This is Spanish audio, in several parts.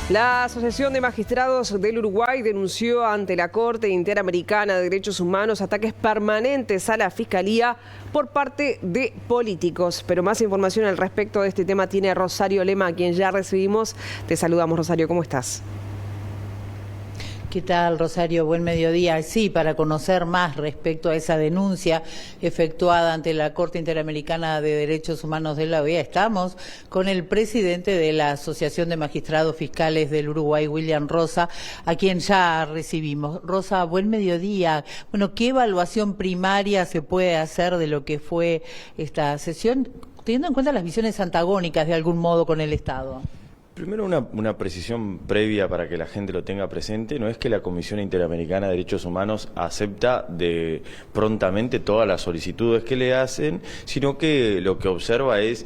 La Asociación de Magistrados del Uruguay denunció ante la Corte Interamericana de Derechos Humanos ataques permanentes a la Fiscalía por parte de políticos. Pero más información al respecto de este tema tiene Rosario Lema, a quien ya recibimos. Te saludamos, Rosario, ¿cómo estás? ¿Qué tal, Rosario? Buen mediodía. Sí, para conocer más respecto a esa denuncia efectuada ante la Corte Interamericana de Derechos Humanos de la OEA, estamos con el presidente de la Asociación de Magistrados Fiscales del Uruguay, William Rosa, a quien ya recibimos. Rosa, buen mediodía. Bueno, ¿qué evaluación primaria se puede hacer de lo que fue esta sesión, teniendo en cuenta las visiones antagónicas de algún modo con el Estado? Primero, una precisión previa para que la gente lo tenga presente: no es que la Comisión Interamericana de Derechos Humanos acepta prontamente todas las solicitudes que le hacen, sino que lo que observa es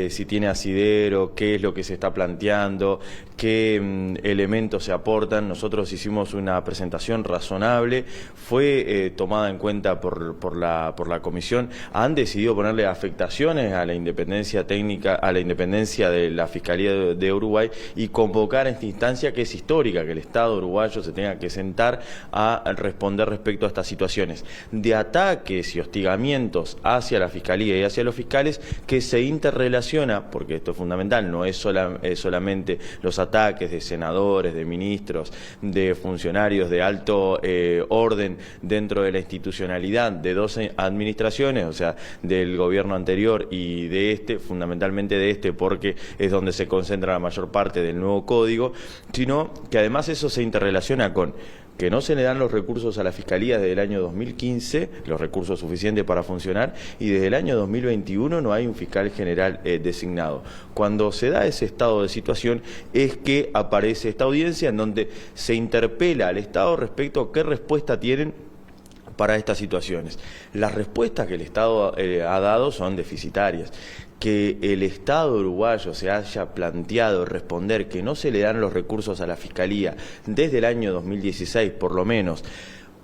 si tiene asidero, qué es lo que se está planteando, qué elementos se aportan. Nosotros hicimos una presentación razonable, fue tomada en cuenta por la Comisión. Han decidido ponerle afectaciones a la independencia técnica, a la independencia de la Fiscalía de Uruguay, y convocar a esta instancia que es histórica, que el Estado uruguayo se tenga que sentar a responder respecto a estas situaciones de ataques y hostigamientos hacia la Fiscalía y hacia los fiscales, que se interrelaciona, porque esto es fundamental, no es solamente los ataques de senadores, de ministros, de funcionarios de alto orden dentro de la institucionalidad de dos administraciones, o sea, del gobierno anterior y de este, fundamentalmente de este, porque es donde se concentra la mayor parte del nuevo código, sino que además eso se interrelaciona con que no se le dan los recursos a la Fiscalía desde el año 2015, los recursos suficientes para funcionar, y desde el año 2021 no hay un fiscal general designado. Cuando se da ese estado de situación es que aparece esta audiencia en donde se interpela al Estado respecto a qué respuesta tienen para estas situaciones. Las respuestas que el Estado ha dado son deficitarias. Que el Estado uruguayo se haya planteado responder que no se le dan los recursos a la Fiscalía desde el año 2016, por lo menos,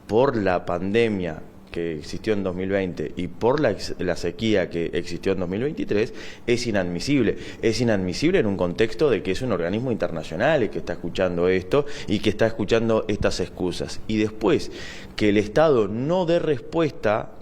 por la pandemia que existió en 2020 y por la sequía que existió en 2023, es inadmisible. Es inadmisible en un contexto de que es un organismo internacional el que está escuchando esto y que está escuchando estas excusas. Y después, que el Estado no dé respuesta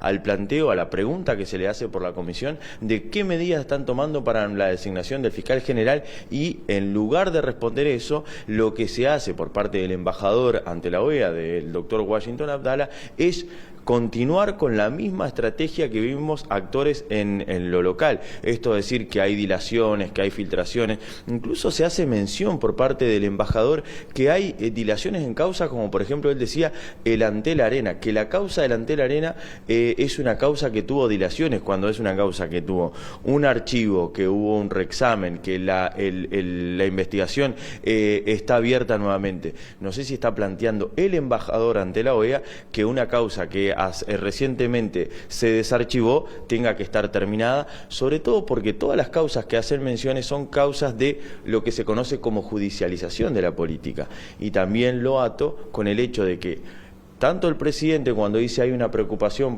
al planteo, a la pregunta que se le hace por la Comisión de qué medidas están tomando para la designación del fiscal general, y en lugar de responder eso, lo que se hace por parte del embajador ante la OEA, del doctor Washington Abdallah, es continuar con la misma estrategia que vimos actores en lo local. Esto es decir, que hay dilaciones, que hay filtraciones. Incluso se hace mención por parte del embajador que hay dilaciones en causa, como por ejemplo él decía, el Antel Arena, que la causa del Antel Arena es una causa que tuvo dilaciones, cuando es una causa que tuvo un archivo, que hubo un reexamen, que la investigación está abierta nuevamente. No sé si está planteando el embajador ante la OEA que una causa que recientemente se desarchivó tenga que estar terminada, sobre todo porque todas las causas que hacen menciones son causas de lo que se conoce como judicialización de la política. Y también lo ato con el hecho de que tanto el presidente, cuando dice hay una preocupación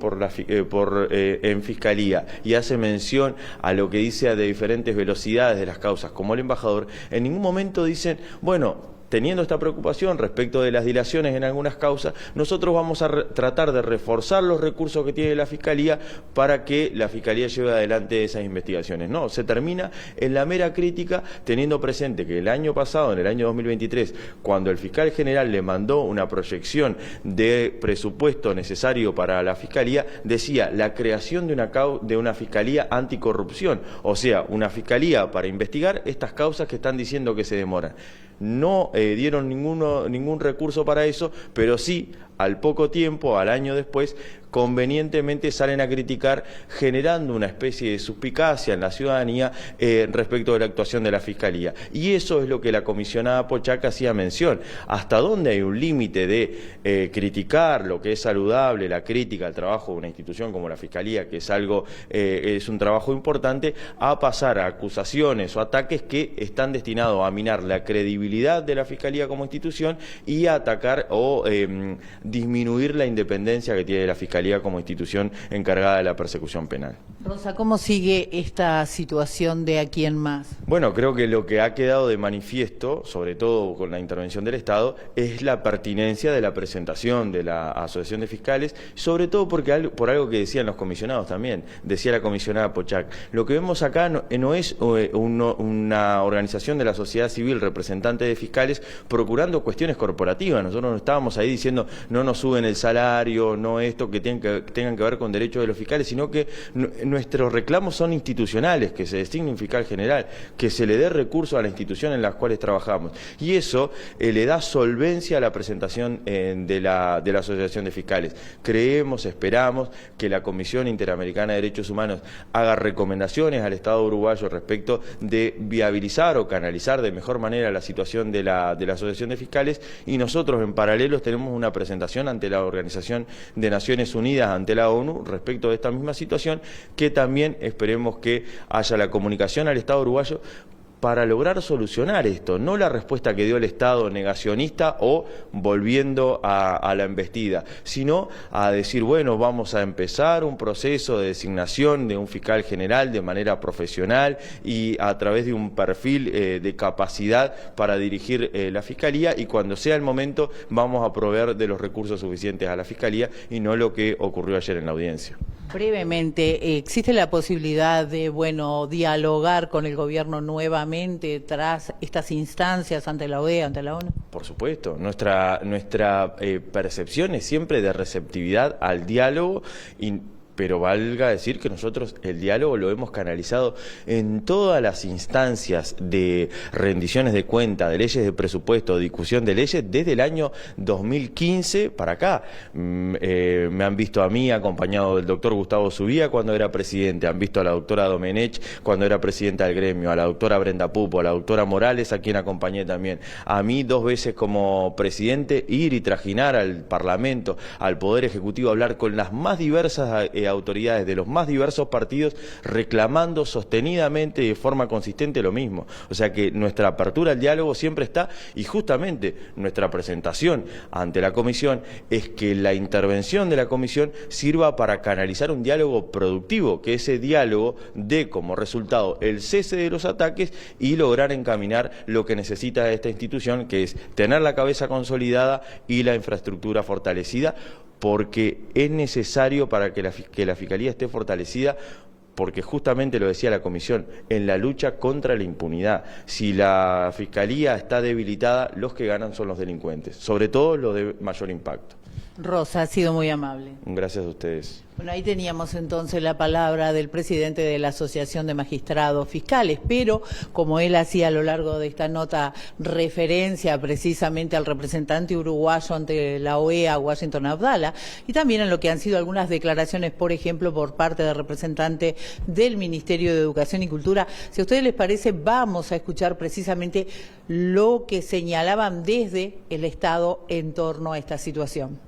en Fiscalía y hace mención a lo que dice de diferentes velocidades de las causas, como el embajador, en ningún momento dicen, bueno, teniendo esta preocupación respecto de las dilaciones en algunas causas, nosotros vamos a tratar de reforzar los recursos que tiene la Fiscalía para que la Fiscalía lleve adelante esas investigaciones. No, se termina en la mera crítica, teniendo presente que el año pasado, en el año 2023, cuando el fiscal general le mandó una proyección de presupuesto necesario para la Fiscalía, decía la creación de una Fiscalía anticorrupción, o sea, una Fiscalía para investigar estas causas que están diciendo que se demoran. No dieron ningún recurso para eso, pero sí, al poco tiempo, al año después, convenientemente salen a criticar, generando una especie de suspicacia en la ciudadanía respecto de la actuación de la Fiscalía. Y eso es lo que la comisionada Pochac hacía mención. ¿Hasta dónde hay un límite de criticar lo que es saludable, la crítica al trabajo de una institución como la Fiscalía, que es un trabajo importante, a pasar a acusaciones o ataques que están destinados a minar la credibilidad de la Fiscalía como institución y a atacar o disminuir la independencia que tiene la Fiscalía como institución encargada de la persecución penal. Rosa, ¿cómo sigue esta situación de aquí en más? Bueno, creo que lo que ha quedado de manifiesto, sobre todo con la intervención del Estado, es la pertinencia de la presentación de la Asociación de Fiscales, sobre todo porque por algo que decían los comisionados también, decía la comisionada Pochac. Lo que vemos acá no es una organización de la sociedad civil representante de fiscales procurando cuestiones corporativas. Nosotros no estábamos ahí diciendo no nos suben el salario, no esto que tengan que ver con derechos de los fiscales, sino que nuestros reclamos son institucionales, que se designe un fiscal general, que se le dé recursos a la institución en las cuales trabajamos. Y eso le da solvencia a la presentación de la Asociación de Fiscales. Creemos, esperamos que la Comisión Interamericana de Derechos Humanos haga recomendaciones al Estado uruguayo respecto de viabilizar o canalizar de mejor manera la situación de la Asociación de Fiscales, y nosotros en paralelo tenemos una presentación ante la Organización de Naciones Unidas, ante la ONU, respecto de esta misma situación, que también esperemos que haya la comunicación al Estado uruguayo para lograr solucionar esto, no la respuesta que dio el Estado negacionista o volviendo a la embestida, sino a decir, bueno, vamos a empezar un proceso de designación de un fiscal general de manera profesional y a través de un perfil de capacidad para dirigir la Fiscalía, y cuando sea el momento vamos a proveer de los recursos suficientes a la Fiscalía y no lo que ocurrió ayer en la audiencia. Brevemente, ¿existe la posibilidad de, dialogar con el gobierno nuevamente tras estas instancias ante la OEA, ante la ONU? Por supuesto, nuestra percepción es siempre de receptividad al diálogo, pero valga decir que nosotros el diálogo lo hemos canalizado en todas las instancias de rendiciones de cuenta, de leyes de presupuesto, discusión de leyes, desde el año 2015 para acá. Me han visto a mí acompañado del doctor Gustavo Subía cuando era presidente, han visto a la doctora Domenech cuando era presidenta del gremio, a la doctora Brenda Pupo, a la doctora Morales, a quien acompañé también, a mí 2 veces como presidente, ir y trajinar al Parlamento, al Poder Ejecutivo, hablar con las más diversas autoridades de los más diversos partidos, reclamando sostenidamente y de forma consistente lo mismo. O sea que nuestra apertura al diálogo siempre está, y justamente nuestra presentación ante la Comisión es que la intervención de la Comisión sirva para canalizar un diálogo productivo, que ese diálogo dé como resultado el cese de los ataques y lograr encaminar lo que necesita esta institución, que es tener la cabeza consolidada y la infraestructura fortalecida, porque es necesario para que la Fiscalía esté fortalecida, porque justamente lo decía la Comisión, en la lucha contra la impunidad. Si la Fiscalía está debilitada, los que ganan son los delincuentes, sobre todo los de mayor impacto. Rosa, ha sido muy amable. Gracias a ustedes. Bueno, ahí teníamos entonces la palabra del presidente de la Asociación de Magistrados Fiscales, pero como él hacía a lo largo de esta nota referencia precisamente al representante uruguayo ante la OEA, Washington Abdala, y también en lo que han sido algunas declaraciones, por ejemplo, por parte del representante del Ministerio de Educación y Cultura, si a ustedes les parece, vamos a escuchar precisamente lo que señalaban desde el Estado en torno a esta situación.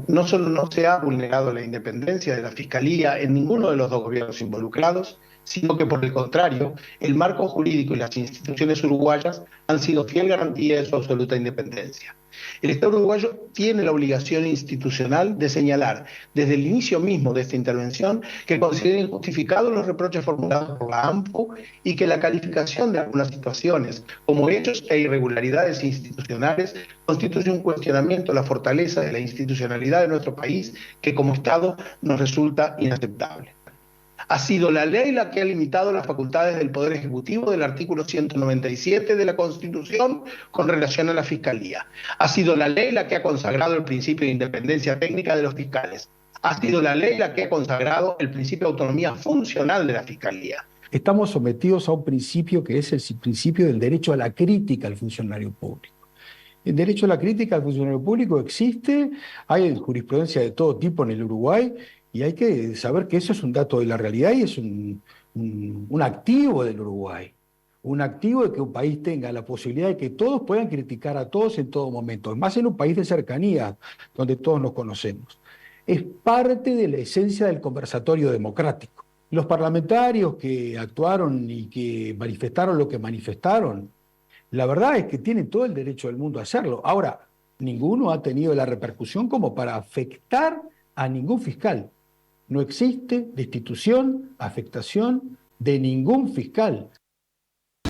No solo no se ha vulnerado la independencia de la Fiscalía en ninguno de los 2 gobiernos involucrados, sino que por el contrario, el marco jurídico y las instituciones uruguayas han sido fiel garantía de su absoluta independencia. El Estado uruguayo tiene la obligación institucional de señalar desde el inicio mismo de esta intervención que considera injustificados los reproches formulados por la ANFU y que la calificación de algunas situaciones como hechos e irregularidades institucionales constituye un cuestionamiento a la fortaleza de la institucionalidad de nuestro país que como Estado nos resulta inaceptable. Ha sido la ley la que ha limitado las facultades del Poder Ejecutivo del artículo 197 de la Constitución con relación a la Fiscalía. Ha sido la ley la que ha consagrado el principio de independencia técnica de los fiscales. Ha sido la ley la que ha consagrado el principio de autonomía funcional de la Fiscalía. Estamos sometidos a un principio que es el principio del derecho a la crítica al funcionario público. El derecho a la crítica al funcionario público existe, hay jurisprudencia de todo tipo en el Uruguay, y hay que saber que eso es un dato de la realidad y es un activo del Uruguay. Un activo de que un país tenga la posibilidad de que todos puedan criticar a todos en todo momento, más en un país de cercanía, donde todos nos conocemos. Es parte de la esencia del conversatorio democrático. Los parlamentarios que actuaron y que manifestaron lo que manifestaron, la verdad es que tienen todo el derecho del mundo a hacerlo. Ahora, ninguno ha tenido la repercusión como para afectar a ningún fiscal. No existe destitución, afectación de ningún fiscal.